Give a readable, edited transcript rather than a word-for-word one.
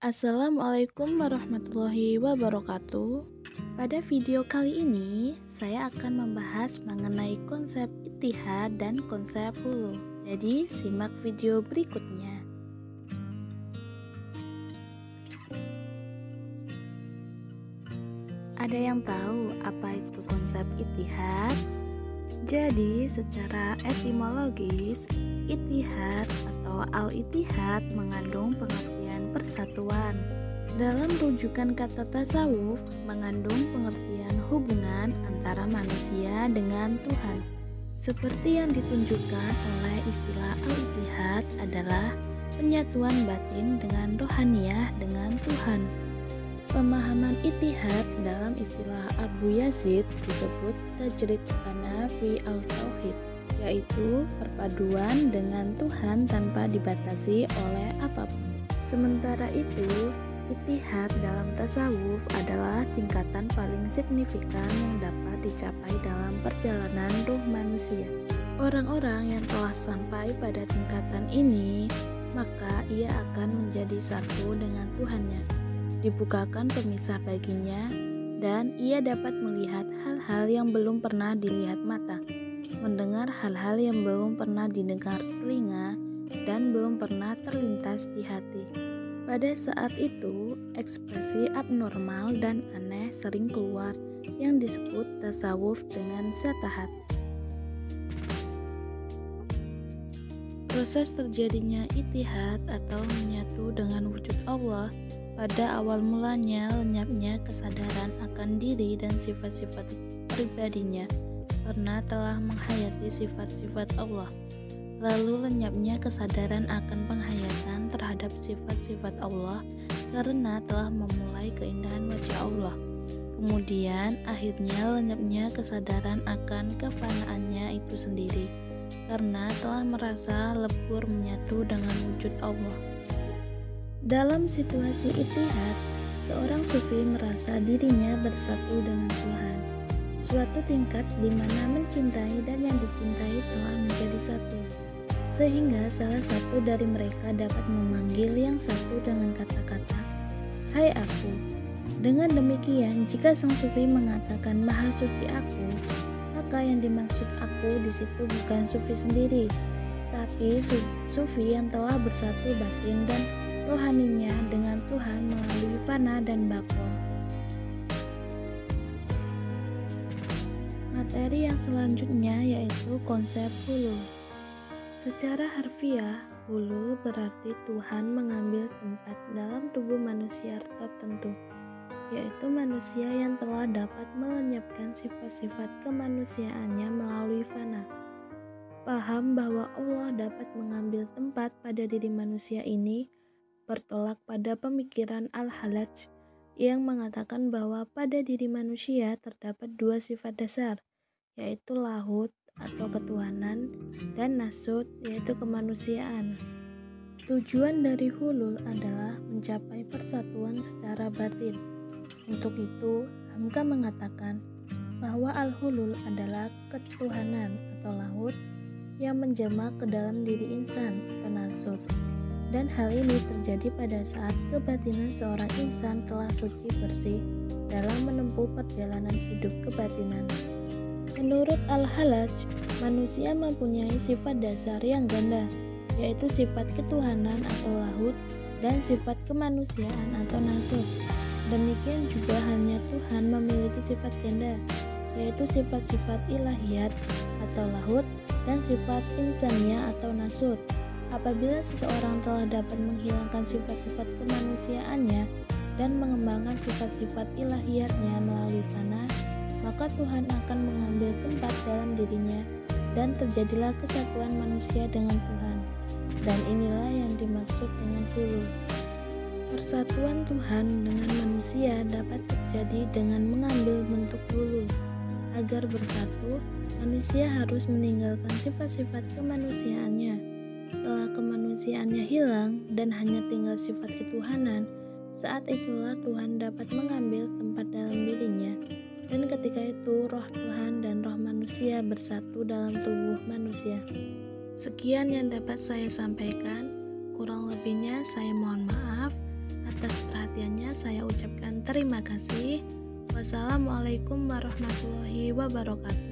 Assalamualaikum warahmatullahi wabarakatuh. Pada video kali ini, saya akan membahas mengenai konsep ittihad dan konsep hulul. Jadi, simak video berikutnya. Ada yang tahu apa itu konsep ittihad? Jadi, secara etimologis, ittihad atau al-ittihad mengandung pengertian persatuan. Dalam rujukan kata tasawuf, mengandung pengertian hubungan antara manusia dengan Tuhan. Seperti yang ditunjukkan oleh istilah al-ittihad adalah penyatuan batin dengan rohaniyah dengan Tuhan. Pemahaman ittihad dalam istilah Abu Yazid disebut tajrid fana fi al-tauhid, yaitu perpaduan dengan Tuhan tanpa dibatasi oleh apapun. Sementara itu, ittihad dalam tasawuf adalah tingkatan paling signifikan yang dapat dicapai dalam perjalanan ruh manusia. Orang-orang yang telah sampai pada tingkatan ini, maka ia akan menjadi satu dengan Tuhannya. Dibukakan pemisah baginya, dan ia dapat melihat hal-hal yang belum pernah dilihat mata, mendengar hal-hal yang belum pernah didengar telinga, dan belum pernah terlintas di hati. Pada saat itu, ekspresi abnormal dan aneh sering keluar yang disebut tasawuf dengan syatahat. Proses terjadinya ittihad atau menyatu dengan wujud Allah pada awal mulanya lenyapnya kesadaran akan diri dan sifat-sifat pribadinya karena telah menghayati sifat-sifat Allah. Lalu lenyapnya kesadaran akan penghayatan terhadap sifat-sifat Allah karena telah memulai keindahan wajah Allah. Kemudian akhirnya lenyapnya kesadaran akan kefanaannya itu sendiri karena telah merasa lebur menyatu dengan wujud Allah. Dalam situasi ittihad, seorang sufi merasa dirinya bersatu dengan Tuhan, suatu tingkat di mana mencintai dan yang dicintai telah menjadi satu, sehingga salah satu dari mereka dapat memanggil yang satu dengan kata-kata, "Hai aku." Dengan demikian, jika sang sufi mengatakan "Maha suci aku", maka yang dimaksud aku di situ bukan sufi sendiri, tapi sufi yang telah bersatu batin dan rohaninya dengan Tuhan melalui fana dan baqo. Materi yang selanjutnya yaitu konsep hulul. Secara harfiah, hulul berarti Tuhan mengambil tempat dalam tubuh manusia tertentu, yaitu manusia yang telah dapat melenyapkan sifat-sifat kemanusiaannya melalui fana. Paham bahwa Allah dapat mengambil tempat pada diri manusia ini bertolak pada pemikiran Al-Halaj yang mengatakan bahwa pada diri manusia terdapat dua sifat dasar, yaitu lahut atau ketuhanan dan nasut yaitu kemanusiaan. Tujuan dari hulul adalah mencapai persatuan secara batin. Untuk itu, Hamka mengatakan bahwa al-hulul adalah ketuhanan atau lahut yang menjelma ke dalam diri insan atau nasut. Dan hal ini terjadi pada saat kebatinan seorang insan telah suci bersih dalam menempuh perjalanan hidup kebatinan. Menurut Al-Halaj, manusia mempunyai sifat dasar yang ganda, yaitu sifat ketuhanan atau lahut dan sifat kemanusiaan atau nasut. Demikian juga hanya Tuhan memiliki sifat ganda, yaitu sifat-sifat ilahiyat atau lahut dan sifat insania atau nasut. Apabila seseorang telah dapat menghilangkan sifat-sifat kemanusiaannya dan mengembangkan sifat-sifat ilahiyatnya melalui fana, maka Tuhan akan mengambil tempat dalam dirinya dan terjadilah kesatuan manusia dengan Tuhan. Dan inilah yang dimaksud dengan hulul. Persatuan Tuhan dengan manusia dapat terjadi dengan mengambil bentuk hulul. agar bersatu, manusia harus meninggalkan sifat-sifat kemanusiaannya. Setelah kemanusiaannya hilang dan hanya tinggal sifat ketuhanan, saat itulah Tuhan dapat mengambil tempat dalam dirinya. Dan ketika itu roh Tuhan dan roh manusia bersatu dalam tubuh manusia. Sekian yang dapat saya sampaikan. Kurang lebihnya saya mohon maaf. Atas perhatiannya saya ucapkan terima kasih. Wassalamualaikum warahmatullahi wabarakatuh.